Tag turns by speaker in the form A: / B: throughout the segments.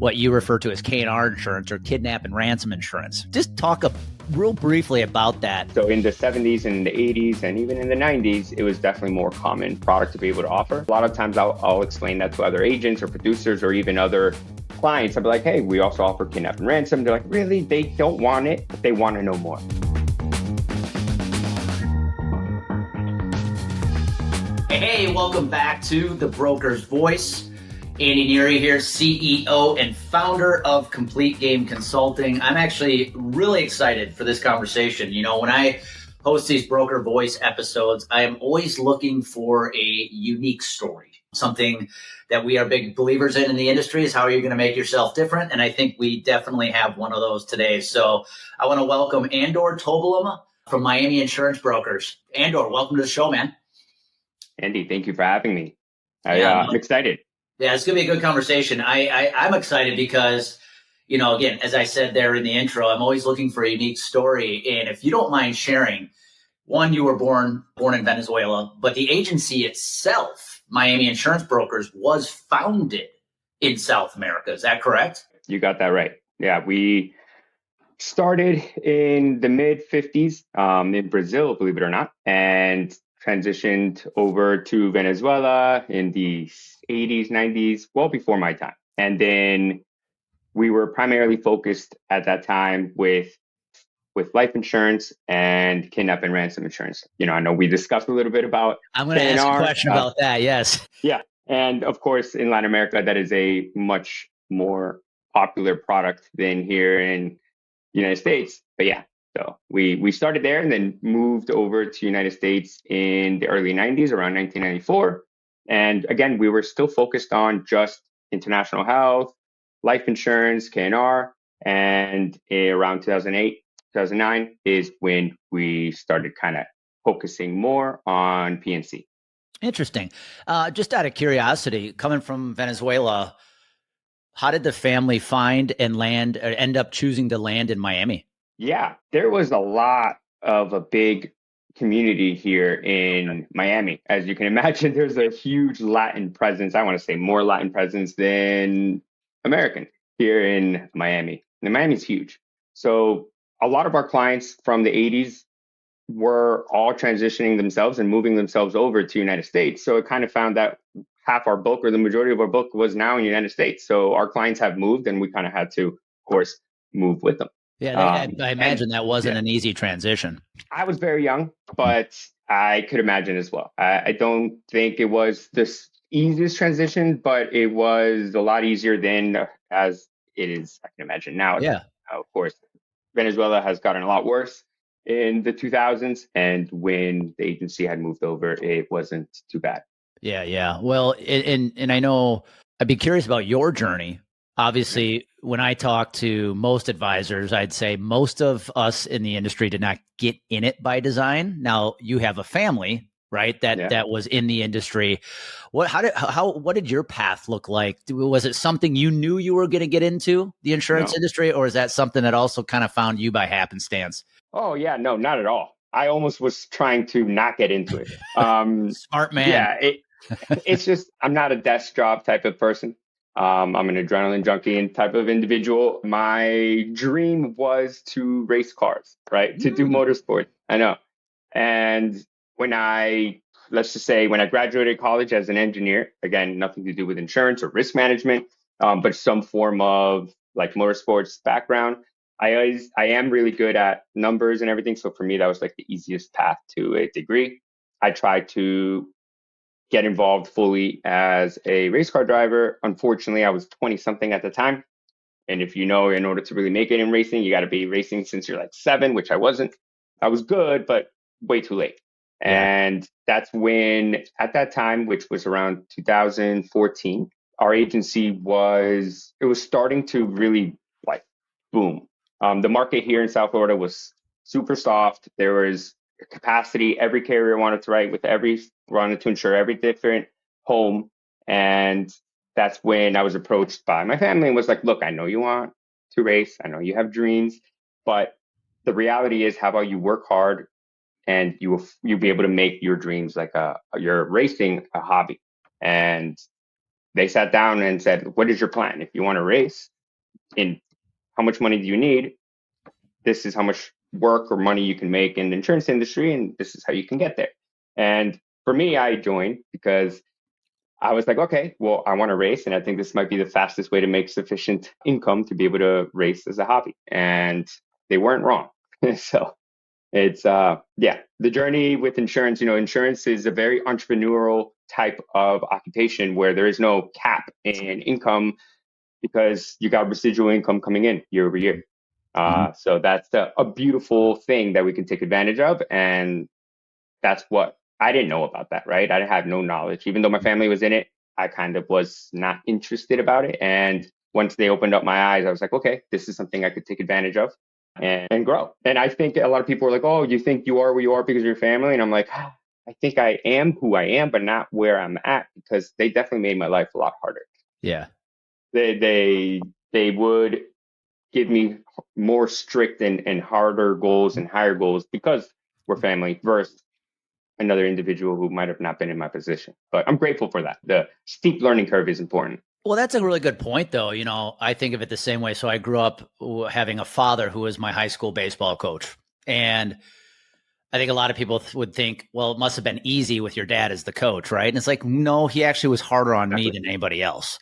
A: what you refer to as K&R insurance or kidnap and ransom insurance. Just talk real briefly about that.
B: So in the 70s and in the 80s and even in the 90s, it was definitely more common product to be able to offer. A lot of times I'll explain that to other agents or producers or even other clients. I'll be like, hey, we also offer kidnap and ransom. They're like, really? They don't want it, but they want to know more.
A: Hey, welcome back to The Broker's Voice. Andy Neary here, CEO and founder of Complete Game Consulting. I'm actually really excited for this conversation. You know, when I host these Broker Voice episodes, I am always looking for a unique story. Something that we are big believers in the industry is how are you going to make yourself different? And I think we definitely have one of those today. So I want to welcome Andor Tobelem from Miami Insurance Brokers. Andor, welcome to the show, man.
B: Andy, thank you for having me. I'm excited.
A: Yeah, it's going to be a good conversation. I'm excited because, you know, again, as I said there in the intro, I'm always looking for a unique story. And if you don't mind sharing, one, you were born in Venezuela, but the agency itself, Miami Insurance Brokers, was founded in South America. Is that correct?
B: You got that right. Yeah, we started in the mid 50s in Brazil, believe it or not, and transitioned over to Venezuela in the 80s, 90s, well before my time. And then we were primarily focused at that time with life insurance and kidnap and ransom insurance. You know, I know we discussed a little bit about
A: I'm going to ask a question about that, yes.
B: Yeah. And of course, in Latin America, that is a much more popular product than here in the United States. But yeah, so we started there and then moved over to United States in the early 90s, around 1994. And again, we were still focused on just international health, life insurance, K&R. And around 2008, 2009 is when we started kind of focusing more on PNC.
A: Interesting. Just out of curiosity, coming from Venezuela, how did the family find and land or end up choosing to land in Miami?
B: Yeah, there was a lot of a big community here in Miami. As you can imagine, there's a huge Latin presence. I want to say more Latin presence than American here in Miami. And Miami's huge. So a lot of our clients from the 80s were all transitioning themselves and moving themselves over to the United States. So it kind of found that half our book or the majority of our book was now in the United States. So our clients have moved and we kind of had to, of course, move with them.
A: Yeah, I imagine that wasn't an easy transition.
B: I was very young, but I could imagine as well. I don't think it was the easiest transition, but it was a lot easier than as it is, I can imagine now.
A: Yeah.
B: Of course, Venezuela has gotten a lot worse in the 2000s. And when the agency had moved over, it wasn't too bad.
A: Yeah. Well, and I know I'd be curious about your journey. Obviously, when I talk to most advisors, I'd say most of us in the industry did not get in it by design. Now you have a family, right? That was in the industry. What did your path look like? Was it something you knew you were going to get into the insurance industry, or is that something that also kind of found you by happenstance?
B: Oh yeah, no, not at all. I almost was trying to not get into it.
A: Smart man.
B: Yeah, it's just I'm not a desk job type of person. I'm an adrenaline junkie and type of individual. My dream was to race cars, right? To do motorsport. I know. And let's just say when I graduated college as an engineer, again, nothing to do with insurance or risk management, but some form of like motorsports background. I am really good at numbers and everything. So for me, that was like the easiest path to a degree. I tried to get involved fully as a race car driver. Unfortunately, I was 20 something at the time. And if you know, in order to really make it in racing, you got to be racing since you're like 7, which I wasn't. I was good, but way too late.
A: Yeah.
B: And that's when, at that time, which was around 2014, our agency was starting to really like boom. The market here in South Florida was super soft. There was capacity. Every carrier wanted to insure every different home. And that's when I was approached by my family and was like, look, I know you want to race. I know you have dreams, but the reality is, how about you work hard and you'll be able to make your dreams like your racing a hobby. And they sat down and said, what is your plan? If you want to race, in how much money do you need? This is how much work or money you can make in the insurance industry, and this is how you can get there. And for me, I joined because I was like, okay, well, I want to race, and I think this might be the fastest way to make sufficient income to be able to race as a hobby. And they weren't wrong. So it's yeah, the journey with insurance, insurance is a very entrepreneurial type of occupation where there is no cap in income because you got residual income coming in year over year.
A: Mhm.
B: So that's a beautiful thing that we can take advantage of. And that's what I didn't know about that, right? I had no knowledge. Even though my family was in it, I kind of was not interested about it. And once they opened up my eyes, I was like, okay, this is something I could take advantage of and grow. And I think a lot of people are like, oh, you think you are where you are because of your family? And I'm like, I think I am who I am, but not where I'm at because they definitely made my life a lot harder.
A: Yeah.
B: They would give me more strict and harder goals and higher goals because we're family versus another individual who might have not been in my position. But I'm grateful for that. The steep learning curve is important.
A: Well, that's a really good point, though. I think of it the same way. So I grew up having a father who was my high school baseball coach. And I think a lot of people would think, well, it must have been easy with your dad as the coach, right? And it's like, no, he actually was harder on me
B: Exactly.
A: than anybody else.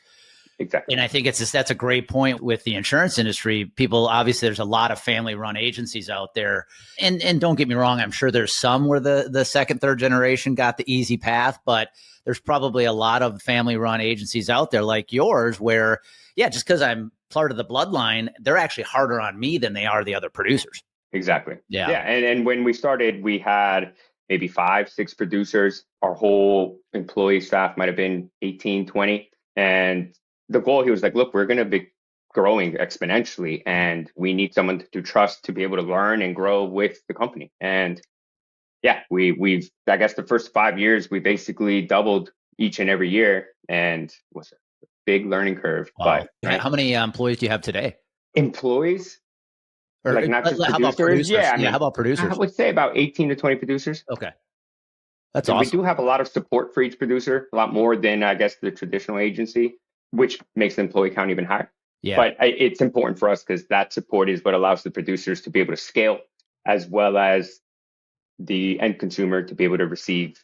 B: Exactly.
A: And I think that's a great point with the insurance industry. People, obviously, there's a lot of family run agencies out there. And don't get me wrong, I'm sure there's some where the second, third generation got the easy path, but there's probably a lot of family run agencies out there like yours where, yeah, just because I'm part of the bloodline, they're actually harder on me than they are the other producers.
B: Exactly.
A: Yeah.
B: Yeah. And when we started, we had maybe 5, 6 producers. Our whole employee staff might have been 18, 20. And the goal, he was like, look, we're going to be growing exponentially and we need someone to trust to be able to learn and grow with the company. And yeah, we've I guess the first 5 years we basically doubled each and every year, and it was a big learning curve.
A: Wow.
B: But right,
A: How many employees do you have today?
B: employees,
A: Or
B: like not just
A: how about
B: producers.
A: producers?
B: Yeah, I
A: Yeah. How
B: mean,
A: about
B: I
A: producers?
B: would say about 18 to 20 producers,
A: Okay. That's
B: and we
A: awesome.
B: do have a lot of support for each producer, a lot more than I guess the traditional agency, which makes the employee count even higher.
A: Yeah.
B: But it's important for us because that support is what allows the producers to be able to scale, as well as the end consumer to be able to receive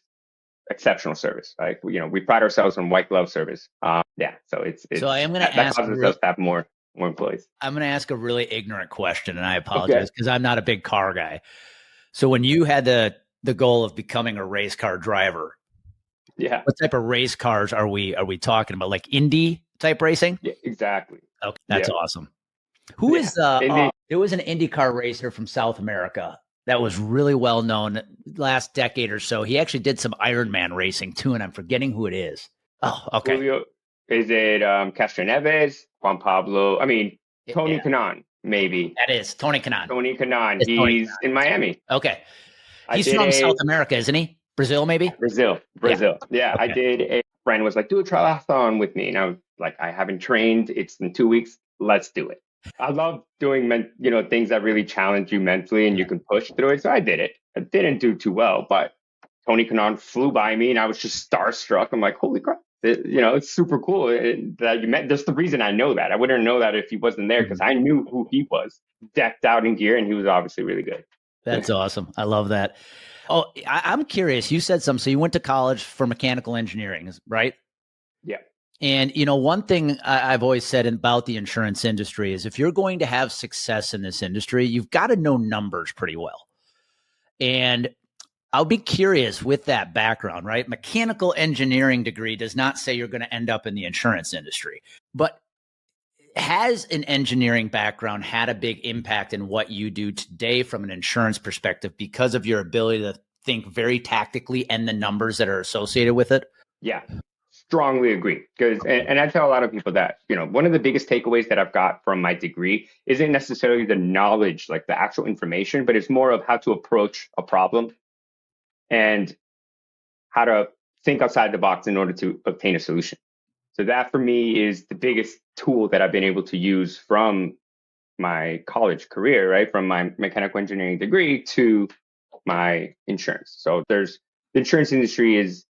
B: exceptional service. Like we pride ourselves on white glove service. Yeah, so
A: So I
B: it's
A: am going to
B: that
A: ask
B: causes us to have more employees.
A: I'm going to ask a really ignorant question, and I
B: Okay.
A: apologize because I'm not a big car guy. So when you had the goal of becoming a race car driver,
B: Yeah.
A: what type of race cars are we talking about? Like Indy type racing?
B: Yeah. Exactly.
A: Okay, that's
B: Yeah.
A: awesome. Who
B: Yeah.
A: is
B: And then
A: there was an IndyCar racer from South America that was really well known last decade or so. He actually did some Ironman racing too, and I'm forgetting who it is. Oh, okay.
B: Julio, is it Castro Neves, Juan Pablo? I mean,
A: Yeah,
B: Tony Kanaan, maybe.
A: that is Tony Kanaan.
B: Tony Kanaan.
A: It's Tony
B: He's in
A: Kanaan.
B: Miami.
A: Okay.
B: I
A: He's
B: did
A: from South
B: a
A: America, isn't he? Brazil, maybe?
B: Brazil.
A: Yeah.
B: Brazil. Yeah. I
A: Okay.
B: did a friend was like, do a triathlon with me. And I was like, I haven't trained. It's in 2 weeks. Let's do it. I love doing things that really challenge you mentally and you
A: Yeah.
B: can push through it. So I did it. I didn't do too well, but Tony Kanaan flew by me and I was just starstruck. I'm like, holy crap. It's super cool that you met. That's the reason I know that. I wouldn't know that if he wasn't there because
A: Mhm.
B: I knew who he was, decked out in gear, and he was obviously really good.
A: That's awesome. I love that. Oh, I'm curious. You said something. So you went to college for mechanical engineering, right?
B: Yeah.
A: And one thing I've always said about the insurance industry is if you're going to have success in this industry, you've got to know numbers pretty well. And I'll be curious with that background, right? Mechanical engineering degree does not say you're going to end up in the insurance industry, but has an engineering background had a big impact in what you do today from an insurance perspective because of your ability to think very tactically and the numbers that are associated with it?
B: Yeah. Strongly agree. Because, and I tell a lot of people that, one of the biggest takeaways that I've got from my degree isn't necessarily the knowledge, like the actual information, but it's more of how to approach a problem and how to think outside the box in order to obtain a solution. So that for me is the biggest tool that I've been able to use from my college career, right? From my mechanical engineering degree to my insurance. So the insurance industry is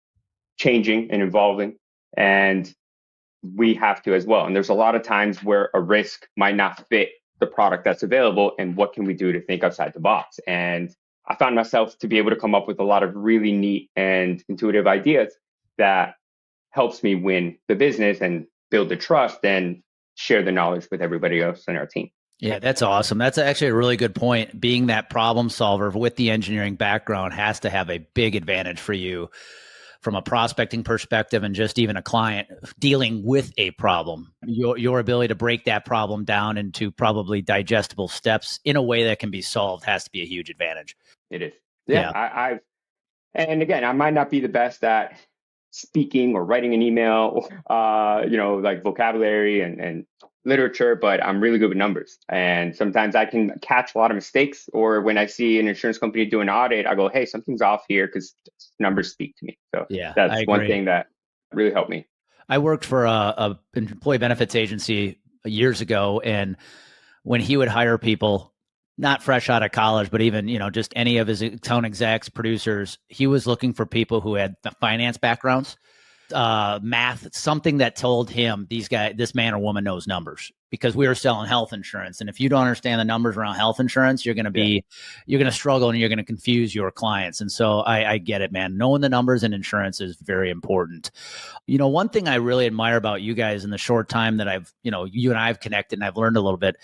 B: changing and evolving. And we have to as well. And there's a lot of times where a risk might not fit the product that's available. And what can we do to think outside the box? And I found myself to be able to come up with a lot of really neat and intuitive ideas that helps me win the business and build the trust and share the knowledge with everybody else in our team.
A: Yeah, that's awesome. That's actually a really good point. Being that problem solver with the engineering background has to have a big advantage for you from a prospecting perspective and just even a client dealing with a problem. Your ability to break that problem down into probably digestible steps in a way that can be solved has to be a huge advantage.
B: It is. Yeah,
A: Yeah.
B: I've and again, I might not be the best at speaking or writing an email, like vocabulary and literature, but I'm really good with numbers. And sometimes I can catch a lot of mistakes. Or when I see an insurance company do an audit, I go, hey, something's off here because numbers speak to me. So
A: Yeah, I
B: that's one
A: agree.
B: thing that really helped me.
A: I worked for a employee benefits agency years ago, and when he would hire people, not fresh out of college, but even just any of his town execs, producers, he was looking for people who had the finance backgrounds, math, something that told him this man or woman knows numbers, because we were selling health insurance. And if you don't understand the numbers around health insurance,
B: Yeah.
A: you're going to struggle and you're going to confuse your clients. And so I get it, man. Knowing the numbers in insurance is very important. One thing I really admire about you guys in the short time that you and I have connected and I've learned a little bit,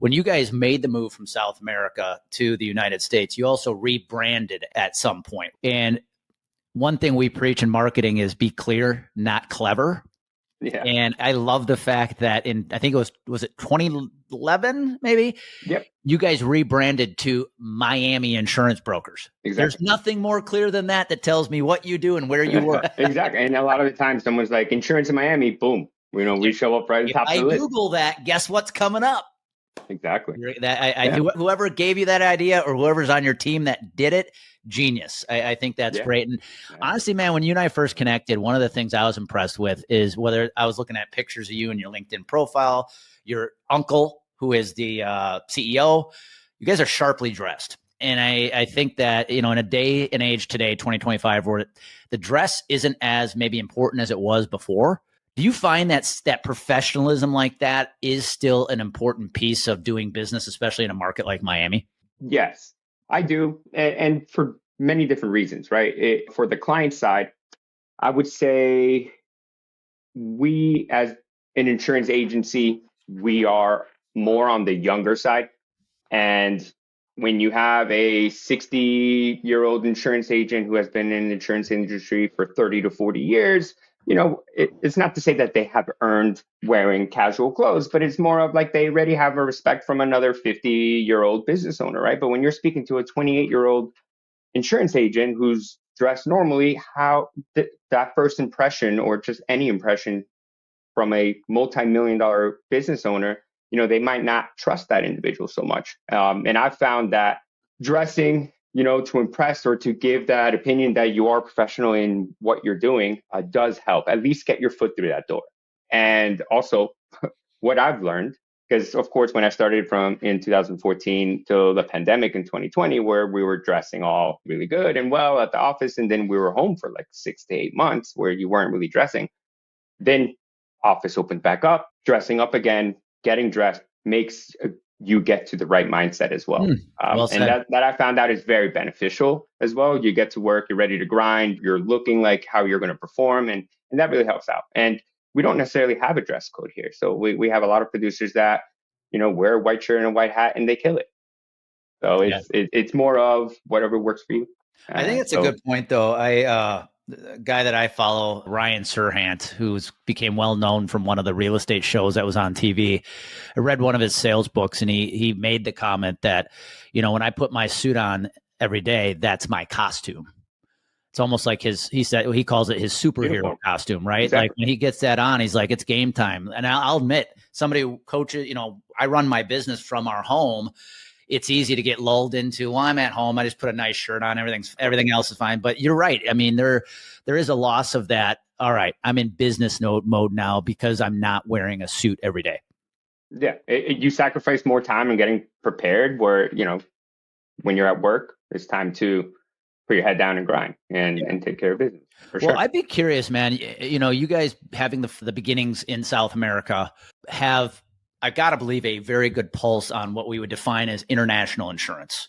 A: when you guys made the move from South America to the United States, you also rebranded at some point. And one thing we preach in marketing is be clear, not clever.
B: Yeah.
A: And I love the fact that I think was it 2011, maybe?
B: Yep.
A: You guys rebranded to Miami Insurance Brokers. There's
B: Exactly.
A: nothing more clear than that tells me what you do and where you work.
B: Exactly. And a lot of the time someone's like, insurance in Miami, boom. We show up right at the
A: If
B: top of
A: I
B: the list.
A: Google that, guess what's coming up?
B: Exactly.
A: Yeah. Whoever gave you that idea or whoever's on your team that did it, genius. I think that's great. And honestly, man, when you and I first connected, one of the things I was impressed with is whether I was looking at pictures of you and your LinkedIn profile, your uncle, who is the CEO, you guys are sharply dressed. And I think that, in a day and age today, 2025, where the dress isn't as maybe important as it was before. Do you find that professionalism like that is still an important piece of doing business, especially in a market like Miami?
B: Yes, I do. And for many different reasons, right? For the client side, I would say we, as an insurance agency, we are more on the younger side. And when you have a 60-year-old insurance agent who has been in the insurance industry for 30 to 40 years, it's not to say that they have earned wearing casual clothes, but it's more of like they already have a respect from another 50-year-old business owner, right? But when you're speaking to a 28-year-old insurance agent who's dressed normally, how that first impression or just any impression from a multi-million-dollar business owner, they might not trust that individual so much. And I've found that dressing, to impress or to give that opinion that you are professional in what you're doing does help. At least get your foot through that door. And also, what I've learned, because of course, when I started from in 2014 till the pandemic in 2020, where we were dressing all really good and well at the office, and then we were home for like 6 to 8 months where you weren't really dressing. Then office opened back up, dressing up again, getting dressed makes you get to the right mindset as well.
A: Well
B: And
A: said.
B: that I found out is very beneficial as well. You get to work, you're ready to grind, you're looking like how you're going to perform, and that really helps out. And we don't necessarily have a dress code here. So we have a lot of producers that, wear a white shirt and a white hat and they kill it. So
A: Yeah.
B: it's more of whatever works for you.
A: I think it's a
B: So
A: good point, though. The guy that I follow, Ryan Serhant, who's became well known from one of the real estate shows that was on TV. I read one of his sales books, and he made the comment that, when I put my suit on every day, that's my costume. It's almost like he calls it his superhero
B: uniform.
A: costume, right? Like
B: Exactly.
A: when he gets that on, he's like, it's game time. And I'll admit, somebody who coaches, I run my business from our home. It's easy to get lulled into, well, I'm at home, I just put a nice shirt on, everything else is fine. But you're right. I mean, there is a loss of that. All right, I'm in business mode now because I'm not wearing a suit every day.
B: Yeah, you sacrifice more time in getting prepared where, when you're at work, it's time to put your head down and grind and take care of business. For
A: Well,
B: sure.
A: I'd be curious, man. You guys having the beginnings in South America have, I've got to believe, a very good pulse on what we would define as international insurance.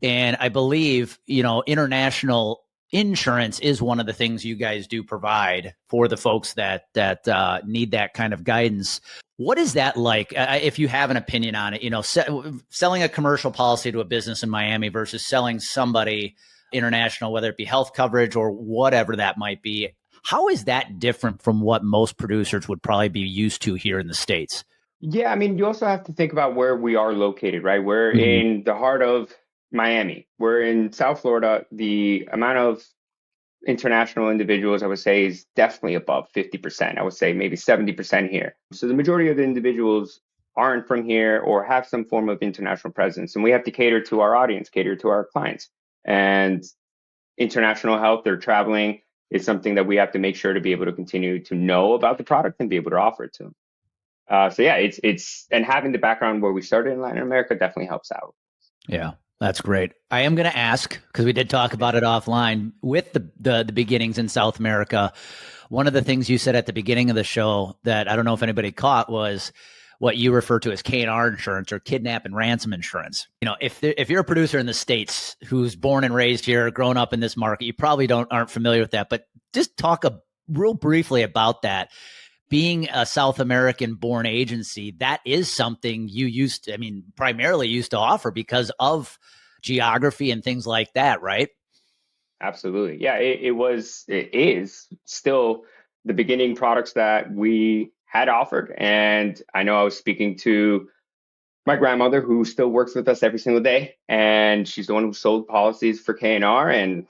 A: And I believe, international insurance is one of the things you guys do provide for the folks that need that kind of guidance. What is that like? If you have an opinion on it, selling a commercial policy to a business in Miami versus selling somebody international, whether it be health coverage or whatever that might be. How is that different from what most producers would probably be used to here in the States?
B: Yeah, I mean, you also have to think about where we are located, right? We're in the heart of Miami. We're in South Florida. The amount of international individuals, I would say, is definitely above 50%. I would say maybe 70% here. So the majority of the individuals aren't from here or have some form of international presence. And we have to cater to our audience, cater to our clients. And international health or traveling is something that we have to make sure to be able to continue to know about the product and be able to offer it to them. So yeah, it's and having the background where we started in Latin America definitely helps out.
A: Yeah, that's great. I am going to ask, because we did talk about it offline, with the beginnings in South America. One of the things you said at the beginning of the show that I don't know if anybody caught was what you refer to as K&R insurance, or kidnap and ransom insurance. If you're a producer in the States who's born and raised here, grown up in this market, you probably aren't familiar with that. But just talk real briefly about that. Being a South American born agency, that is something you primarily used to offer because of geography and things like that, right?
B: Absolutely. Yeah, it is still the beginning products that we had offered. And I know I was speaking to my grandmother, who still works with us every single day, and she's the one who sold policies for K&R. And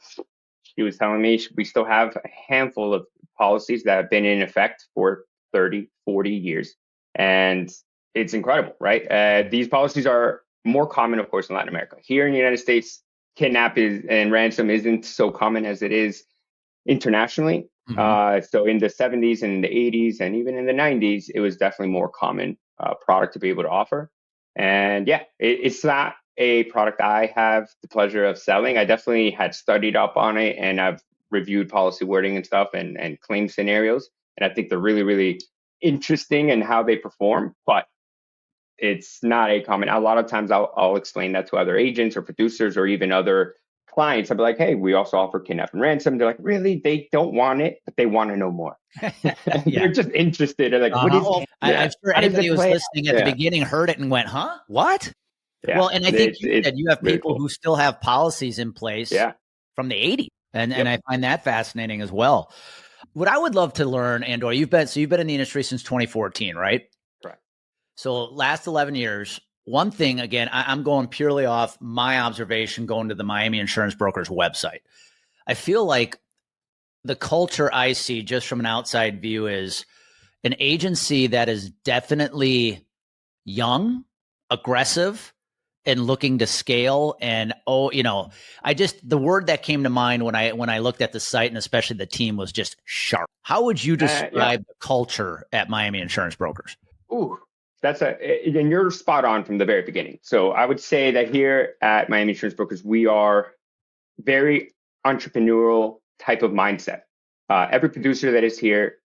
B: she was telling me we still have a handful of policies that have been in effect for 30, 40 years. And it's incredible, right? These policies are more common, of course, in Latin America. Here in the United States, and ransom isn't so common as it is internationally. So in the 70s and the 80s and even in the 90s, it was definitely more common product to be able to offer. And yeah, it's not a product I have the pleasure of selling. I definitely had studied up on it, and I've reviewed policy wording and stuff and claim scenarios. And I think they're really, really interesting in how they perform, but it's not a common. A lot of times I'll explain that to other agents or producers or even other clients. I'll be like, hey, we also offer kidnap and ransom. They're like, really? They don't want it, but they want to know more. They're just interested. They're like, what is it?
A: I'm sure anybody who was listening at the beginning heard it and went, huh? What? Yeah. Well, and I think you said you have people who still have policies in place from the 80s. And I find that fascinating as well. What I would love to learn, Andor, you've been in the industry since 2014, right?
B: Correct.
A: So last 11 years, one thing, again, I'm going purely off my observation going to the Miami Insurance Brokers website. I feel like the culture I see just from an outside view is an agency that is definitely young, aggressive, and looking to scale. And the word that came to mind when I looked at the site and especially the team was just sharp. How would you describe the culture at Miami Insurance Brokers?
B: Ooh, and you're spot on from the very beginning. So I would say that here at Miami Insurance Brokers, we are very entrepreneurial type of mindset. Every producer that is here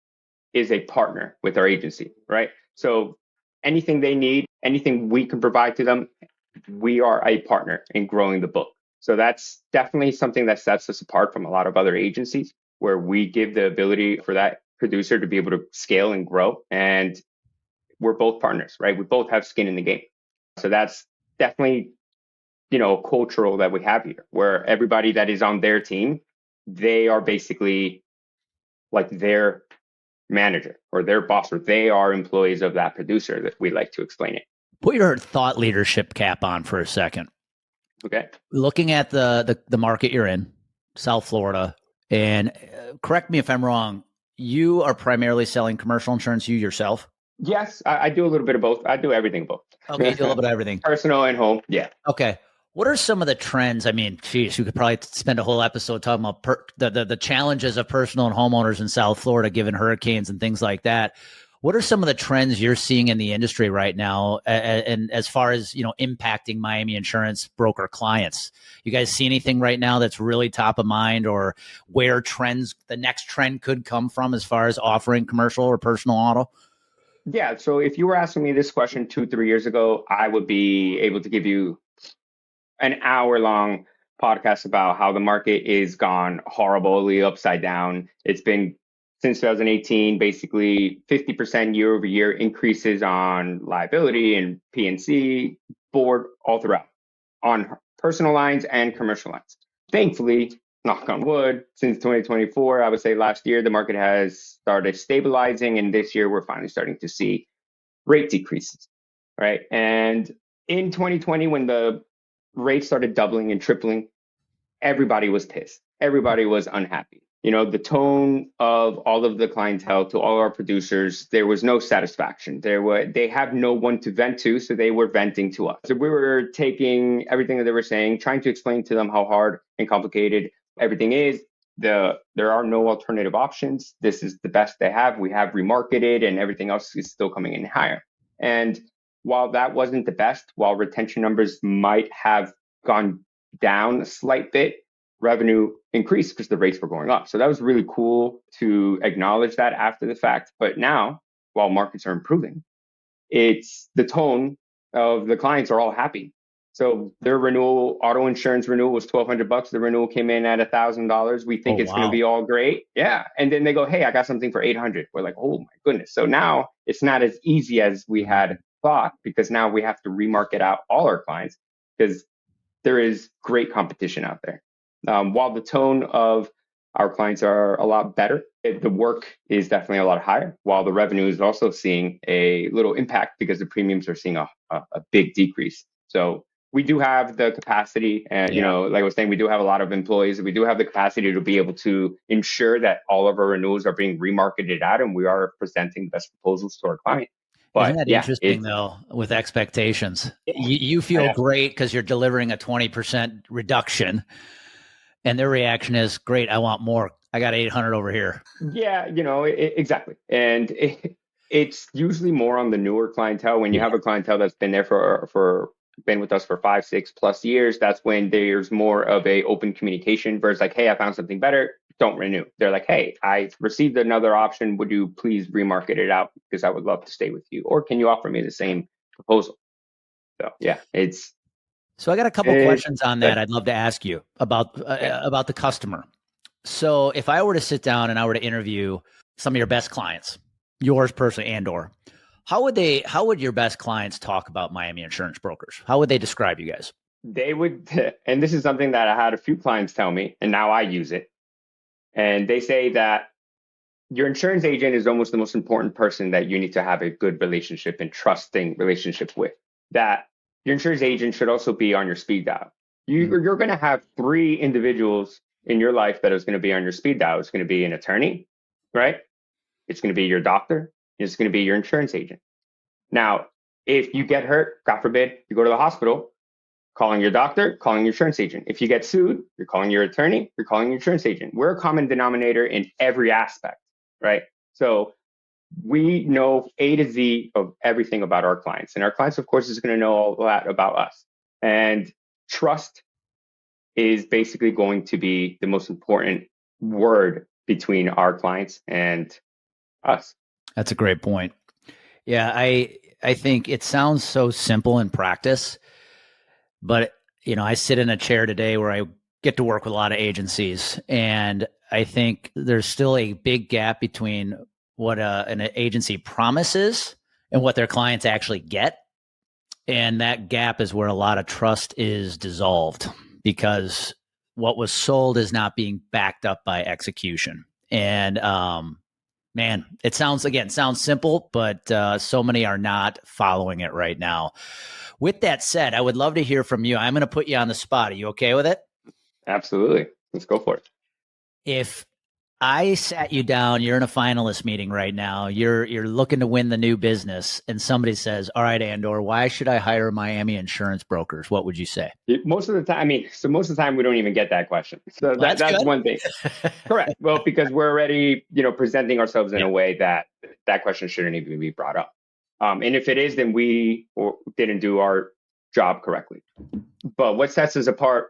B: is a partner with our agency, right? So anything they need, anything we can provide to them, we are a partner in growing the book. So that's definitely something that sets us apart from a lot of other agencies, where we give the ability for that producer to be able to scale and grow. And we're both partners, right? We both have skin in the game. So that's definitely, cultural that we have here, where everybody that is on their team, they are basically like their manager or their boss, or they are employees of that producer, that we like to explain it.
A: Put your thought leadership cap on for a second.
B: Okay.
A: Looking at the market you're in, South Florida, and correct me if I'm wrong, you are primarily selling commercial insurance, you yourself?
B: Yes, I do a little bit of both. I do everything both.
A: Okay, you do a little bit of everything.
B: Personal and home, yeah.
A: Okay. What are some of the trends? I mean, geez, we could probably spend a whole episode talking about the challenges of personal and homeowners in South Florida, given hurricanes and things like that. What are some of the trends you're seeing in the industry right now, and as far as impacting Miami insurance broker clients? You guys see anything right now that's really top of mind, or where the next trend could come from as far as offering commercial or personal auto?
B: Yeah. So if you were asking me this question 2, 3 years ago, I would be able to give you an hour long podcast about how the market is gone horribly upside down. It's been since 2018, basically 50% year over year increases on liability and PNC board all throughout on personal lines and commercial lines. Thankfully, knock on wood, since 2024, I would say last year, the market has started stabilizing. And this year, we're finally starting to see rate decreases, right? And in 2020, when the rates started doubling and tripling, everybody was pissed. Everybody was unhappy. The tone of all of the clientele to all our producers, there was no satisfaction. They have no one to vent to, so they were venting to us. So we were taking everything that they were saying, trying to explain to them how hard and complicated everything is. There are no alternative options. This is the best they have. We have remarketed, and everything else is still coming in higher. And while that wasn't the best, while retention numbers might have gone down a slight bit, revenue increased because the rates were going up. So that was really cool to acknowledge that after the fact. But now, while markets are improving, it's the tone of the clients are all happy. So their auto insurance renewal was $1,200. The renewal came in at $1,000. We think it's going to be all great. Yeah. And then they go, hey, I got something for 800. We're like, oh my goodness. So now it's not as easy as we had thought, because now we have to remarket out all our clients because there is great competition out there. While the tone of our clients are a lot better, the work is definitely a lot higher, while the revenue is also seeing a little impact because the premiums are seeing a big decrease. So we do have the capacity, and like I was saying, we do have a lot of employees. We do have the capacity to be able to ensure that all of our renewals are being remarketed out, and we are presenting the best proposals to our client. But
A: isn't that interesting, though, with expectations? You feel great because you're delivering a 20% reduction, and their reaction is, great, I want more. I got 800 over here.
B: Yeah, exactly. And it's usually more on the newer clientele. When you have a clientele that's been there been with us for 5, 6+ years, that's when there's more of a open communication versus like, hey, I found something better, don't renew. They're like, hey, I received another option. Would you please remarket it out? Because I would love to stay with you. Or can you offer me the same proposal? So yeah,
A: So I got a couple questions on that I'd love to ask you about the customer. So if I were to sit down and I were to interview some of your best clients, yours personally, Andor, how would your best clients talk about Miami insurance brokers? How would they describe you guys?
B: They would, and this is something that I had a few clients tell me, and now I use it. And they say that your insurance agent is almost the most important person that you need to have a good relationship and trusting relationship with. That your insurance agent should also be on your speed dial. You're going to have 3 individuals in your life that is going to be on your speed dial. It's going to be an attorney, right? It's going to be your doctor. It's going to be your insurance agent. Now, if you get hurt, God forbid, you go to the hospital, calling your doctor, calling your insurance agent. If you get sued, you're calling your attorney, you're calling your insurance agent. We're a common denominator in every aspect, right? So we know A to Z of everything about our clients. And our clients, of course, is going to know all that about us. And trust is basically going to be the most important word between our clients and us.
A: That's a great point. Yeah, I think it sounds so simple in practice, but I sit in a chair today where I get to work with a lot of agencies, and I think there's still a big gap between what an agency promises and what their clients actually get. And that gap is where a lot of trust is dissolved, because what was sold is not being backed up by execution. And man, it sounds simple, but so many are not following it right now. With that said, I would love to hear from you. I'm going to put you on the spot. Are you okay with it?
B: Absolutely. Let's go for it.
A: If I sat you down. You're in a finalist meeting right now. You're looking to win the new business, and somebody says, "All right, Andor, why should I hire Miami insurance brokers?" What would you say?
B: Most of the time, so most of the time we don't even get that question. So
A: Well, that's
B: that's
A: good.
B: one thing. Correct. Well, because we're already, presenting ourselves in
A: Yeah.
B: a way that that question shouldn't even be brought up. And if it is, then we didn't do our job correctly. But what sets us apart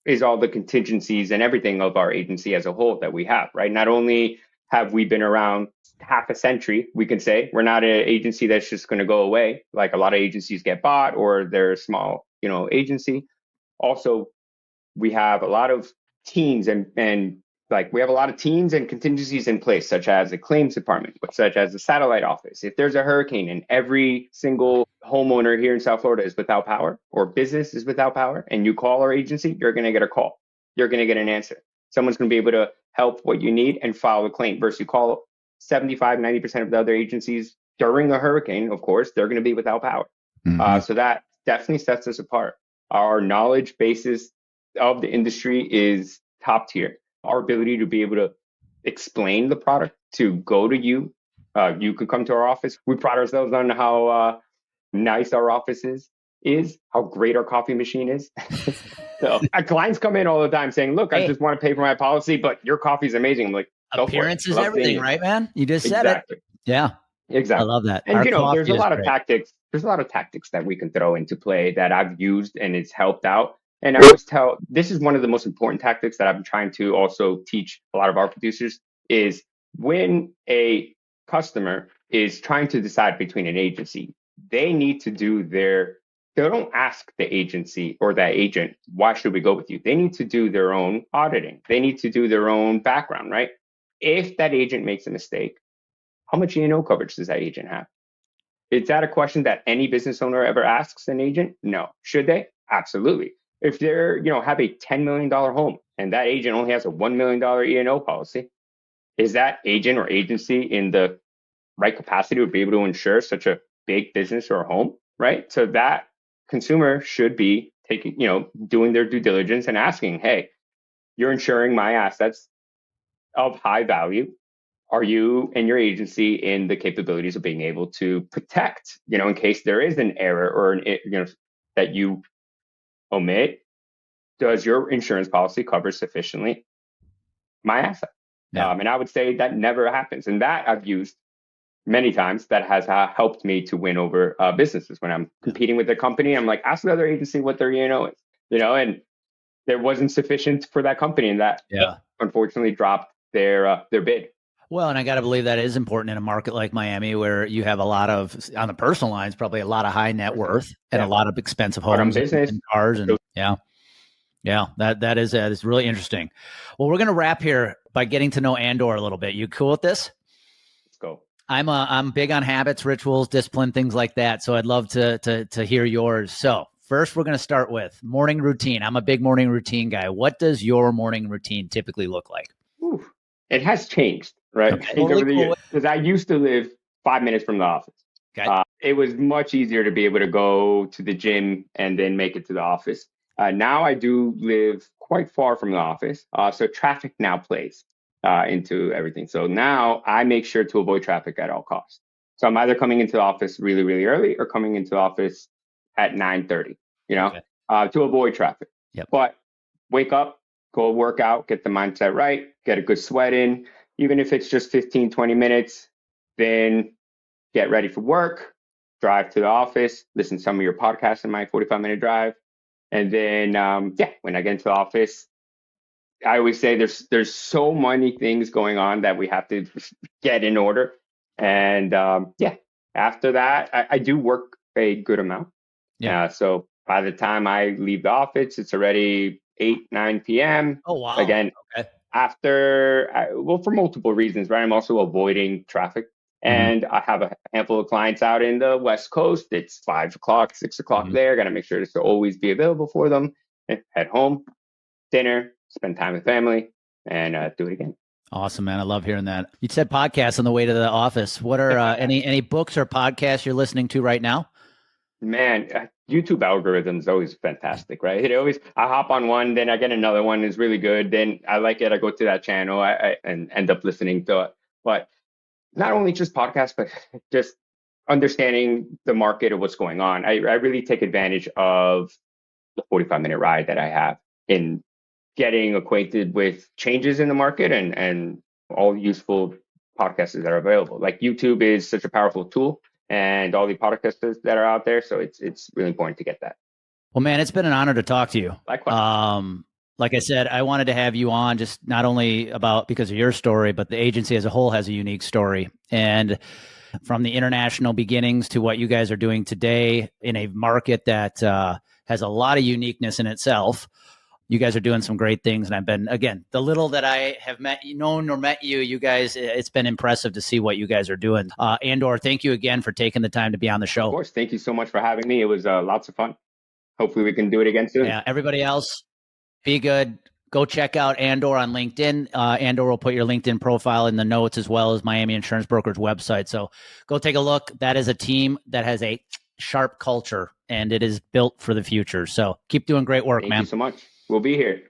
B: is all the contingencies and everything of our agency as a whole that we have, right? Not only have we been around half a century, we can say we're not an agency that's just going to go away. Like a lot of agencies get bought or they're a small, agency. Also, we have a lot of teams and like we have a lot of teams and contingencies in place, such as the claims department, such as the satellite office. If there's a hurricane and every single homeowner here in South Florida is without power or business is without power, and you call our agency, you're going to get a call. You're going to get an answer. Someone's going to be able to help what you need and file a claim versus you call 75, 90% of the other agencies during a hurricane, of course, they're going to be without power. So that definitely sets us apart. Our knowledge basis of the industry is top tier. Our ability to be able to explain the product, to go to you, you can come to our office. We pride ourselves on how nice our office is how great our coffee machine is. So clients come in all the time saying, "Look, I just want to pay for my policy, but your coffee is amazing." I'm like, "Go for it."
A: Appearance is
B: Love seeing
A: everything,
B: it.
A: right, man? You just said it.
B: Exactly.
A: Yeah, I
B: Exactly.
A: love that.
B: And
A: Our
B: there's
A: coffee
B: a
A: is
B: lot of
A: great.
B: tactics. There's a lot of tactics that we can throw into play that I've used and it's helped out. And I always tell this is one of the most important tactics that I'm trying to also teach a lot of our producers is when a customer is trying to decide between an agency, they need to they don't ask the agency or that agent, why should we go with you? They need to do their own auditing. They need to do their own background, right? If that agent makes a mistake, how much E&O coverage does that agent have? Is that a question that any business owner ever asks an agent? No. Should they? Absolutely. If they're, have a $10 million home and that agent only has a $1 million E&O policy, is that agent or agency in the right capacity to be able to insure such a big business or home? Right. So that consumer should be taking, doing their due diligence and asking, hey, you're insuring my assets of high value. Are you and your agency in the capabilities of being able to protect, in case there is an error or that you omit? Does your insurance policy cover sufficiently my asset?
A: Yeah.
B: And I would say that never happens. And that I've used many times that has helped me to win over businesses when I'm competing with a company. I'm like, ask the other agency what their E&O is, and there wasn't sufficient for that company. And that unfortunately dropped their bid.
A: Well, and I got to believe that is important in a market like Miami, where you have a lot of, on the personal lines, probably a lot of high net worth and a lot of expensive homes and cars. And that is really interesting. Well, we're going to wrap here by getting to know Andor a little bit. You cool with this?
B: Let's go.
A: I'm big on habits, rituals, discipline, things like that. So I'd love to hear yours. So first, we're going to start with morning routine. I'm a big morning routine guy. What does your morning routine typically look like?
B: Ooh, it has changed, right?
A: Okay.
B: Over the years, because I used to live 5 minutes from the office.
A: Okay.
B: It was much easier to be able to go to the gym and then make it to the office. Now I do live quite far from the office, so traffic now plays into everything. So now I make sure to avoid traffic at all costs. So I'm either coming into the office really, really early or coming into the office at 9:30. To avoid traffic.
A: Yep.
B: But wake up, go work out, get the mindset right, get a good sweat in, even if it's just 15, 20 minutes, then get ready for work, drive to the office, listen to some of your podcasts in my 45-minute drive. And then, when I get into the office, I always say there's so many things going on that we have to get in order. And after that, I do work a good amount. Yeah. So by the time I leave the office, it's already 8, 9 p.m.
A: Oh, wow.
B: Again, for multiple reasons, right? I'm also avoiding traffic. And I have a handful of clients out in the West Coast. It's 5 o'clock, 6 o'clock there. Got to make sure to always be available for them. Head home, dinner, spend time with family, and do it again.
A: Awesome, man. I love hearing that. You said podcasts on the way to the office. What are any books or podcasts you're listening to right now?
B: Man, YouTube algorithm is always fantastic, right? It always, I hop on one, then I get another one is really good. Then I like it. I go to that channel and end up listening to it. But not only just podcasts, but just understanding the market of what's going on. I really take advantage of the 45-minute ride that I have in getting acquainted with changes in the market and all useful podcasts that are available. Like YouTube is such a powerful tool and all the podcasts that are out there. So it's really important to get that.
A: Well, man, it's been an honor to talk to you.
B: Likewise.
A: Like I said, I wanted to have you on just not only about because of your story, but the agency as a whole has a unique story. And from the international beginnings to what you guys are doing today in a market that has a lot of uniqueness in itself. You guys are doing some great things. And I've been, again, the little that I have known or met you, you guys, it's been impressive to see what you guys are doing. Andor, thank you again for taking the time to be on the show.
B: Of course. Thank you so much for having me. It was lots of fun. Hopefully we can do it again soon.
A: Yeah, everybody else, be good. Go check out Andor on LinkedIn. Andor will put your LinkedIn profile in the notes as well as Miami Insurance Broker's website. So go take a look. That is a team that has a sharp culture and it is built for the future. So keep doing great work, man.
B: Thank you so much. We'll be here.